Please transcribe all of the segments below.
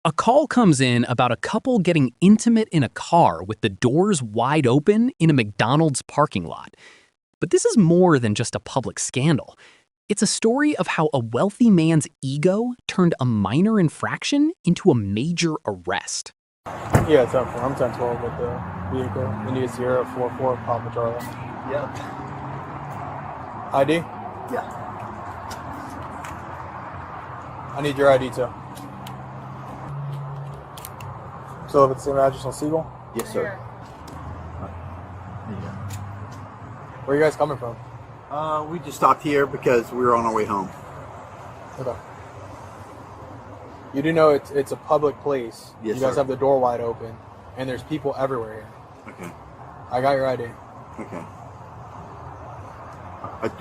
A call comes in about a couple getting intimate in a car with the doors wide open in a McDonald's parking lot. But this is more than just a public scandal. It's a story of how a wealthy man's ego turned a minor infraction into a major arrest. Yeah, it's up for. I'm 1012 with the vehicle. India Sierra 44 Papa Charlie. Yep. ID? Yeah. I need your ID too. So if it's the same address on Siegel? Yes, sir. Where are you guys coming from? We just stopped here because we were on our way home. Okay. You do know it's a public place. Yes, you guys sir. have the door wide open, and there's people everywhere here. Okay. I got your ID. Okay.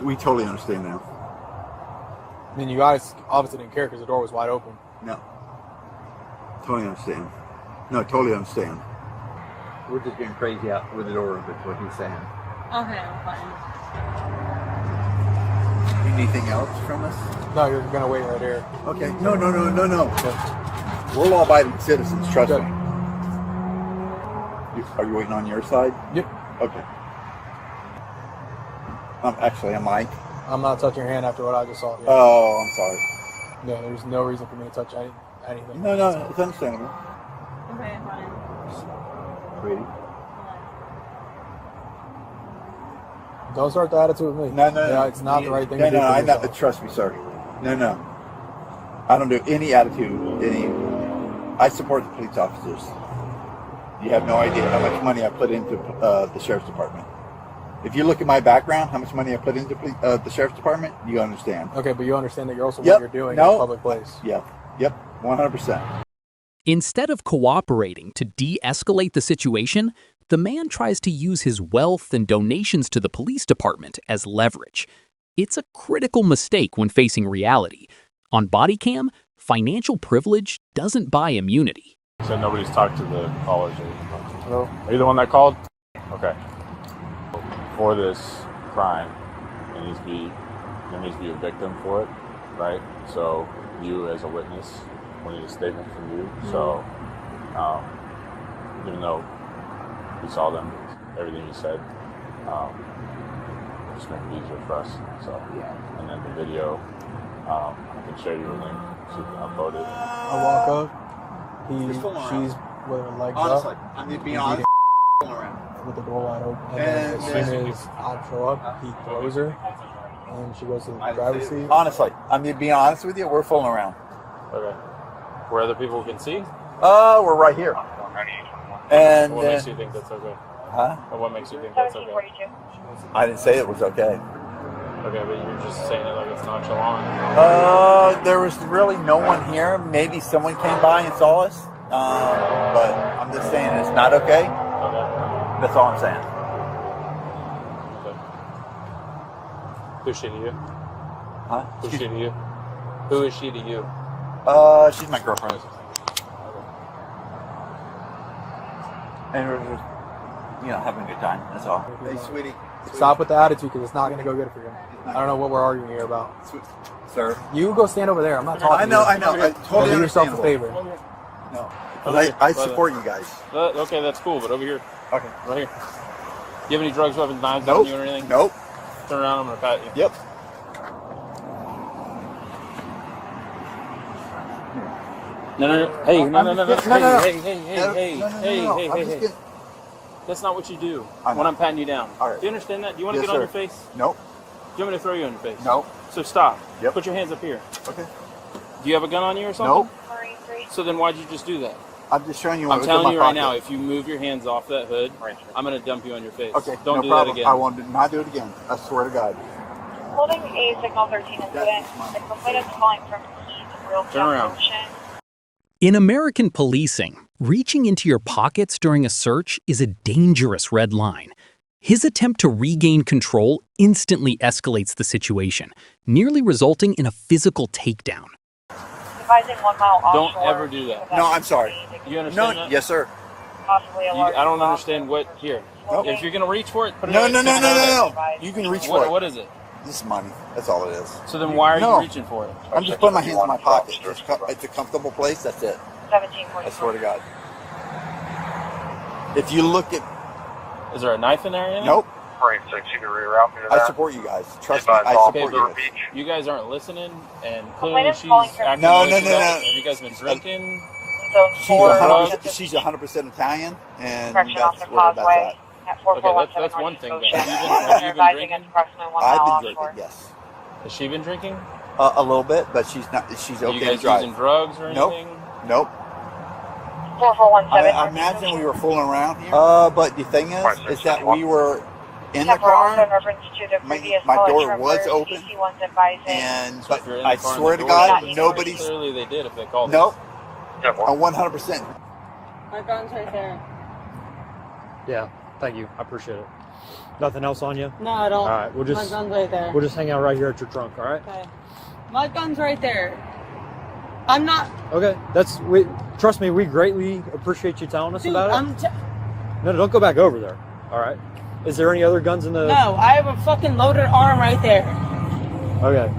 We totally understand now. I mean, you guys obviously didn't care because the door was wide open. No. Totally understand. No, totally understand. We're just getting crazy out with the door open, is what he's saying. Okay, I'm fine. Anything else from us? No, you're gonna wait right here. Okay. No. Okay. We're law-abiding citizens, trust Okay. me. Are you waiting on your side? Yep. Okay. Actually, am I? I'm not touching your hand after what I just saw. Yeah. Oh, I'm sorry. No, there's no reason for me to touch anything. No, it's understandable. Okay, fine. Sweetie. Don't start the attitude with me. No. Yeah, it's not the right thing No, to do. no, for I yourself. not, trust me, sir. No. I don't do any attitude. I support the police officers. You have no idea how much money I put into the sheriff's department. If you look at my background, how much money I put into the sheriff's department, you understand. Okay, but you understand that you're also Yep. what you're doing in a public place. Yep, 100%. Instead of cooperating to de-escalate the situation, the man tries to use his wealth and donations to the police department as leverage. It's a critical mistake when facing reality. On bodycam, financial privilege doesn't buy immunity. So nobody's talked to the callers or Hello? Are you the one that called? Okay. For this crime, there needs to be a victim for it, right? So you as a witness, we need a statement from you. So even though we saw them, everything you said, just make it easier for us. So and then the video, I can share you a link so you can upload it. I walk up. Just full around. She's with her legs Honestly, up. I'm going to be honest. Around. With the door wide open. And then as soon as I show up, he throws her. And she goes to the driver's seat. Honestly, I'm going to be honest with you. We're fooling around. Okay. Where other people can see? We're right here. And What makes you think that's okay? huh? Or what makes you think that's okay? I didn't say it was okay. Okay, but you're just saying it like it's nonchalant. There was really no one here. Maybe someone came by and saw us. But I'm just saying it's not okay. Okay. That's all I'm saying. Okay. Who's she to you? Huh? Who's she to you? Who is she to you? She's my girlfriend. And we're just, having a good time. That's all. Hey, sweetie. Stop with the attitude because it's not going to go good for you. I don't know what we're arguing here about. Sir. You go stand over there. I'm not talking I know. to you. I totally Do yourself a understandable. favor. No. I support you guys. Okay, that's cool, but over here. Okay. Right here. Do you have any drugs, weapons, knives Nope. on you or anything? Nope. Turn around, I'm going to pat you. Yep. No. Hey, no. Hey. Hey. That's not what you do I know. when I'm patting you down. All right. Do you understand that? Do you want to Yes, get on sir. your face? Nope. Do you want me to throw you on your face? Nope. So stop. Yep. Put your hands up here. Okay. Do you have a gun on you or something? Nope. So then why'd you just do that? I'm just showing you. I'm what's in telling my you right pocket. now, if you move your hands off that hood, I'm going to dump you on your face. Okay. Don't no do problem. that again. I will not do it again. I swear to God. Holding a signal 13 incident. The complainant is calling from Keys Real Turn around. Solution. In American policing, reaching into your pockets during a search is a dangerous red line. His attempt to regain control instantly escalates the situation, nearly resulting in a physical takedown. Advising 1 mile Don't offshore. ever do that. No, I'm sorry. You understand No. that? Yes, sir. Possibly a large I don't box. understand what here. Nope. If you're going to reach for it, put it No. away. Take it out of there. You can reach for it. What is it? This is money. That's all it is. So then why are No. you reaching for it? I'm just putting my hands in my pocket. It's a comfortable place. That's it. I swear to God. If you look at... Is there a knife in there? Andy? Nope. Great, so you can reroute me to I that. support you guys. Trust me, I support you guys. You guys aren't listening, and clearly she's acting. No. Have you guys been drinking? She's 100% Italian, and Correction that's Officer where that's Causeway at. at 4417 that's one thing. North Then. Scotia. Have you been Advising drinking? it's approximately 1 I've mile been offshore. drinking, yes. Has she been drinking? A little bit, but she's not. She's Are okay you guys to drive. using drugs or anything? Nope. 4417. I imagine we were fooling around here. But the thing is that we were in the Also in car, reference to the previous my call, door it's was reversed. open, DC1's advising. and So but if you're in the I car and swear the to door's God, open, nobody's. Clearly they did if they called Nope. us. 100%. My gun's right there. Yeah, thank you. I appreciate it. Nothing else on you? No, I don't. All right, My gun's right there. we'll just hang out right here at your trunk. All right? Okay. My gun's right there. I'm not. Okay. Trust me, we greatly appreciate you telling us Dude, about it. No, don't go back over there. All right. Is there any other guns in the? No, I have a fucking loaded arm right there. Okay.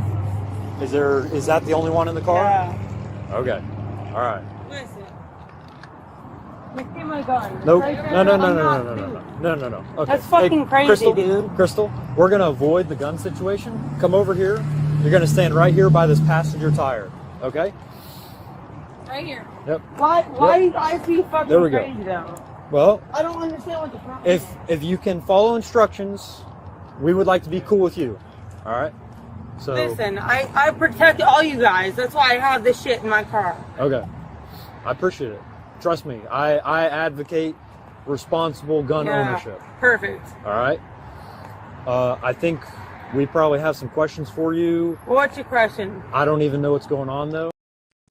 Is that the only one in the car? Yeah. Okay. All right. Listen. Look at my gun. Nope. Right there. No. I'm not, dude. No. Okay. That's fucking crazy, Crystal, dude. Crystal, we're gonna avoid the gun situation. Come over here. You're gonna stand right here by this passenger tire. Okay? Right here. Yep. Why I be fucking There we go. crazy though? Well, I don't understand what the problem is. if you can follow instructions, we would like to be cool with you. All right? So Listen, I protect all you guys. That's why I have this shit in my car. okay. I appreciate it. Trust me. I advocate responsible gun Yeah. ownership. Perfect. All right? I think we probably have some questions for you. What's your question? I don't even know what's going on though.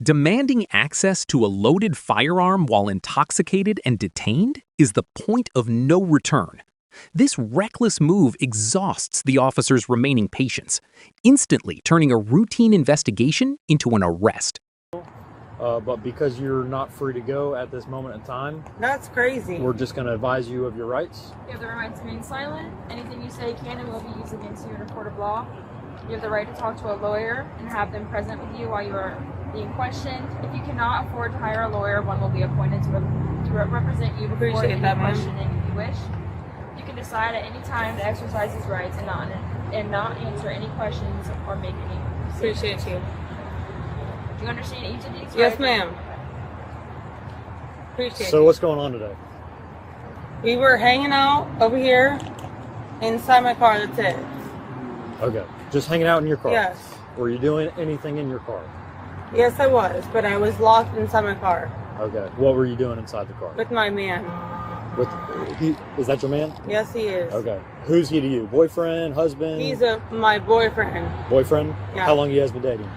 Demanding access to a loaded firearm while intoxicated and detained is the point of no return. This reckless move exhausts the officer's remaining patience, instantly turning a routine investigation into an arrest. But because you're not free to go at this moment in time, That's crazy. we're just going to advise you of your rights. You have the right to remain silent. Anything you say can and will be used against you in a court of law. You have the right to talk to a lawyer and have them present with you while you are being questioned. If you cannot afford to hire a lawyer, one will be appointed to represent you before Appreciate any that, ma'am. questioning if you wish. You can decide at any time to exercise his rights and not answer any questions or make any statements. Appreciate you. Do you understand each of these rights? Yes, ma'am. Appreciate So you. what's going on today? We were hanging out over here inside my car. That's it. Okay. Just hanging out in your car? Yes. Were you doing anything in your car? Yes, I was, but I was locked inside my car Okay. What were you doing inside the car? with my man. Is that your man? Yes, he is. Okay. Who's he to you? Boyfriend, husband? He's my boyfriend. boyfriend? Yeah. How long you guys been dating?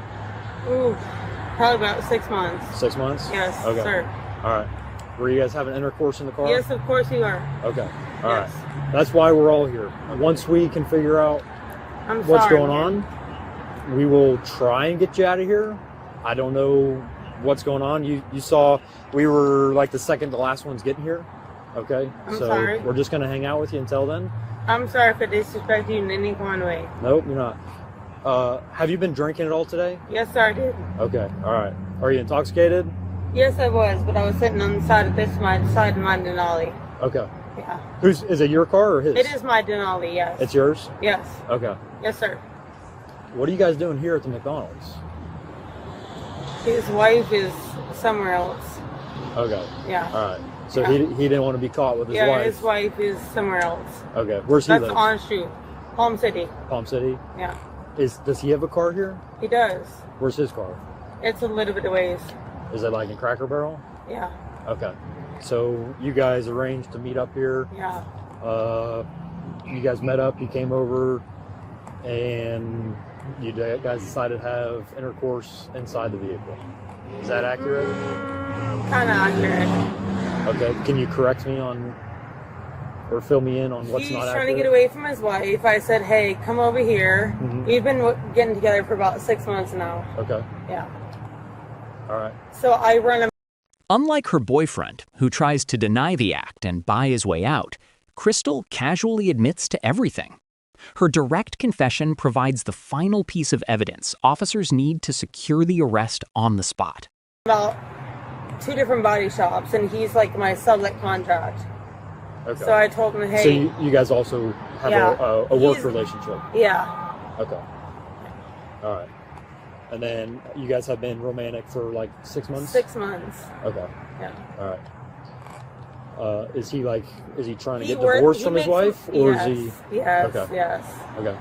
Ooh, probably about 6 months. 6 months? Yes, Okay. sir. All right. Were you guys having intercourse in the car? Yes, of course you are. Okay. All right. Yes. That's why we're all here. Once we can figure out I'm what's sorry, going man. on, we will try and get you out of here. I don't know what's going on. You saw we were like the second to last ones getting here. Okay. I'm so sorry. we're just gonna hang out with you until then. I'm sorry if I disrespect you in any one way. Nope, you're not. Have you been drinking at all today? Yes, sir, I did. Okay. All right. Are you intoxicated? Yes, I was, but I was sitting on the side of my Denali. Okay. Yeah. Is it your car or his? It is my Denali, yes. It's yours? Yes. Okay. Yes, sir. What are you guys doing here at the McDonald's? His wife is somewhere else. Okay. Yeah. All right. So Yeah. he didn't want to be caught with his Yeah, wife. his wife is somewhere else. Okay. Where's he That's live? on shoot. Palm City. Palm City. Yeah. Does he have a car here? He does. Where's his car? It's a little bit of ways. Is it like in Cracker Barrel? Yeah. Okay. So you guys arranged to meet up here. Yeah. You guys met up. You came over, and you guys decided to have intercourse inside the vehicle. Is that accurate? Kind of accurate. Okay. Can you correct me on, or fill me in on what's He's not trying accurate? to get away from his wife. I said, hey, come over here. Mhm. We've been getting together for about 6 months now. Okay. Yeah. All right. So I run a Unlike her boyfriend, who tries to deny the act and buy his way out, Crystal casually admits to everything. Her direct confession provides the final piece of evidence officers need to secure the arrest on the spot. about 2 different body shops, and he's like my sublet contract. Okay. So I told him, hey. So you guys also have a work He's- relationship? Yeah. Okay. All right. And then you guys have been romantic for like 6 months? 6 months. Okay. Yeah. All right. Is he trying to He get work- divorced he from his makes- wife, or yes, is he? Yes. Okay. Yes. Okay.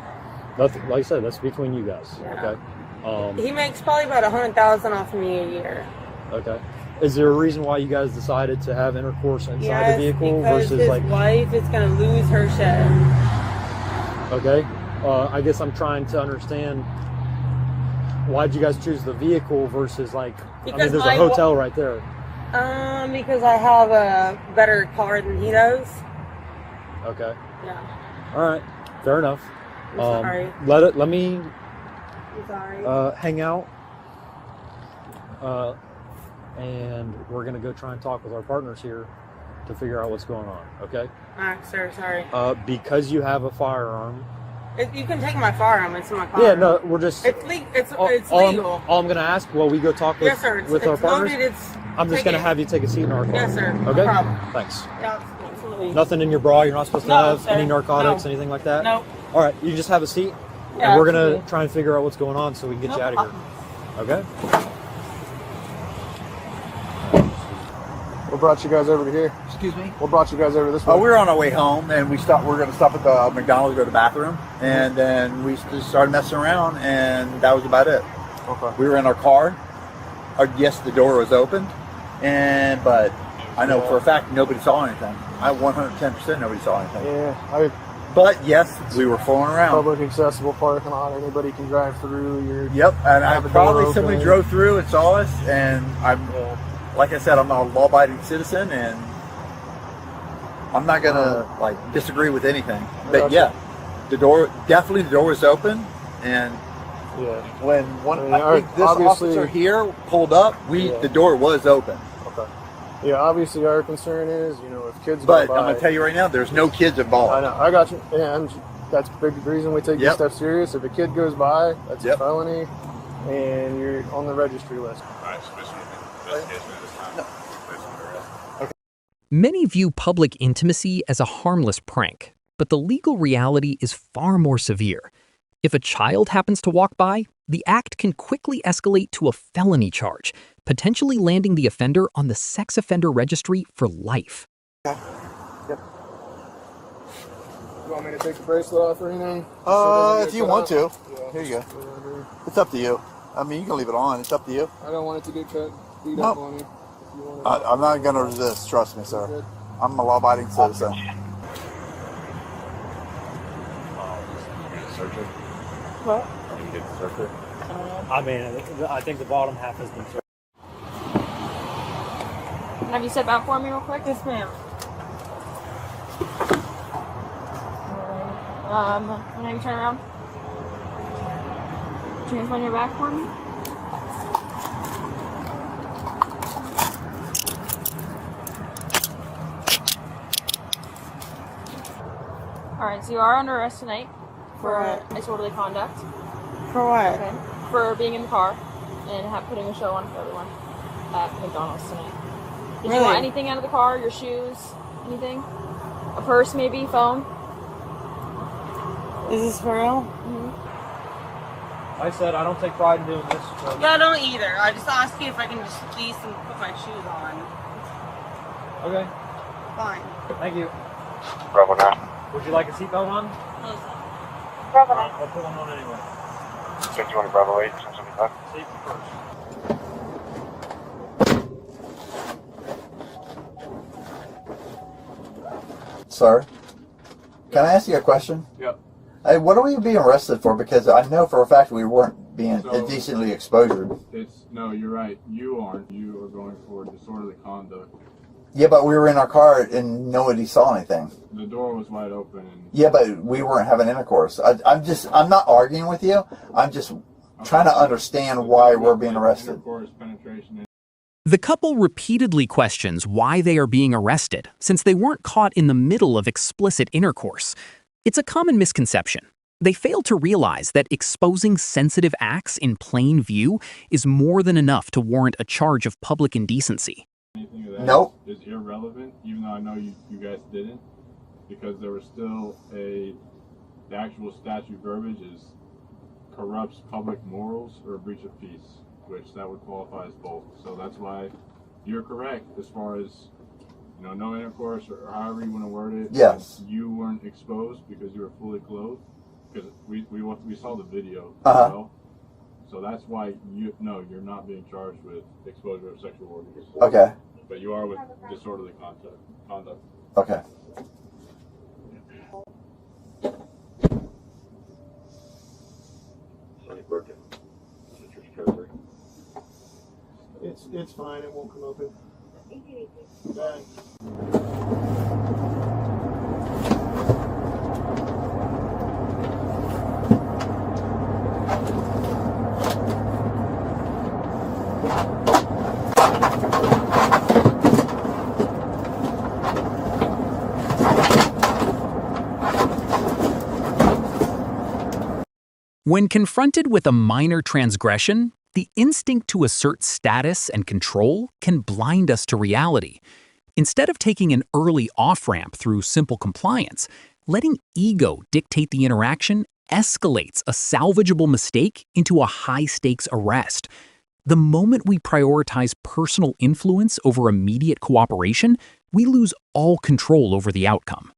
Nothing. Like I said, that's between you guys. Yeah. Okay. He makes probably about 100,000 off of me a year. Okay. Is there a reason why you guys decided to have intercourse inside Yes, the vehicle because versus his like? wife is gonna lose her shit. Okay. I guess I'm trying to understand. Why'd you guys choose the vehicle versus like? Because there's a hotel right there. Because I have a better car than he does. Okay. Yeah. All right. Fair enough. I'm sorry. Let me I'm sorry. hang out. And we're gonna go try and talk with our partners here to figure out what's going on. Okay. Max, sir, sorry. Because you have a firearm. You can take my firearm. It's in my car. Yeah. No. We're just. It's all, legal. all I'm gonna ask while we go talk with, Yes, sir. with our It's partners. loaded. I'm just take gonna it. have you take a seat in our car. Yes, sir. Okay. No problem. Thanks. Yeah, absolutely. Nothing in your bra. You're not supposed to No, have sir. any narcotics, No. anything like that. Nope. All right. You just have a seat, Yeah, and we're gonna absolutely. try and figure out what's going on so we can get you out of here. Okay. What brought you guys over to here? Excuse me? What brought you guys over this way? We were on our way home, and we're going to stop at the McDonald's, go to the bathroom, and then we just started messing around, and that was about it. Okay. We were in our car. Yes, the door was open, but I know for a fact nobody saw anything. 110% nobody saw anything. Yeah. But yes, we were fooling around. Public accessible parking lot. Anybody can drive through. Yep, and I Have the door probably somebody open. drove through and saw us, and like I said, I'm a law-abiding citizen, and I'm not gonna disagree with anything. But yeah, the door was open, and when I think this obviously- officer here pulled up, the door was open. Okay. Yeah, obviously our concern is, if kids But go I'm by, gonna tell you right now, there's no kids involved. I know, I got you. And that's a big reason we take this Yep. stuff serious. If a kid goes by, that's a Yep. felony, and you're on the registry list. Many view public intimacy as a harmless prank, but the legal reality is far more severe. If a child happens to walk by, the act can quickly escalate to a felony charge, potentially landing the offender on the sex offender registry for life. Yep. You want me to take the bracelet off or anything? If you want to. Yeah. Here you go. Whatever. It's up to you. I mean, you can leave it on. It's up to you. I don't want it to get beat Nope. up on you. If you want it. I'm not gonna resist. Trust me, sir. Good. I'm a law-abiding citizen. What? I mean, I think the bottom half has been. Can I have you step out for me real quick? Yes, ma'am. Can I have you turn around? Hands on your back for me. Alright, so you are under arrest tonight for disorderly conduct. For what? Okay. For being in the car and putting a show on for everyone at McDonald's tonight. Did you want Really? anything out of the car? Your shoes? Anything? A purse, maybe? Phone? Is this for real? I said I don't take pride in doing this. So. Yeah, I don't either. I just asked you if I can just at least put my shoes on. Okay. Fine. Thank you. Bravo 9. Would you like a seatbelt on? Bravo 9. I'll put one on anyway. Said you wanted Bravo 8, 1075. Safety first. Sir, can I ask you a question? Yep. Hey, what are we being arrested for? Because I know for a fact we weren't being So- indecently exposed. No, you're right. You aren't. You are going for disorderly conduct. Yeah, but we were in our car and nobody saw anything. The door was wide open and Yeah, but we weren't having intercourse. I'm not arguing with you. I'm just trying to understand why we're being arrested. intercourse, penetration. The couple repeatedly questions why they are being arrested, since they weren't caught in the middle of explicit intercourse. It's a common misconception. They fail to realize that exposing sensitive acts in plain view is more than enough to warrant a charge of public indecency. Anything of that Nope. is irrelevant, even though I know you guys didn't, because there was still the actual statute verbiage is corrupts public morals or breach of peace, which that would qualify as both. So that's why you're correct as far as, no intercourse or however you want to word it. Yes. You weren't exposed because you were fully clothed, because we saw the video as Uh-huh. well. So that's why you're not being charged with exposure of sexual organs. Okay. But you are with disorderly conduct. Okay. It's fine. It won't come open. When confronted with a minor transgression, the instinct to assert status and control can blind us to reality. Instead of taking an early off-ramp through simple compliance, letting ego dictate the interaction escalates a salvageable mistake into a high-stakes arrest. The moment we prioritize personal influence over immediate cooperation, we lose all control over the outcome.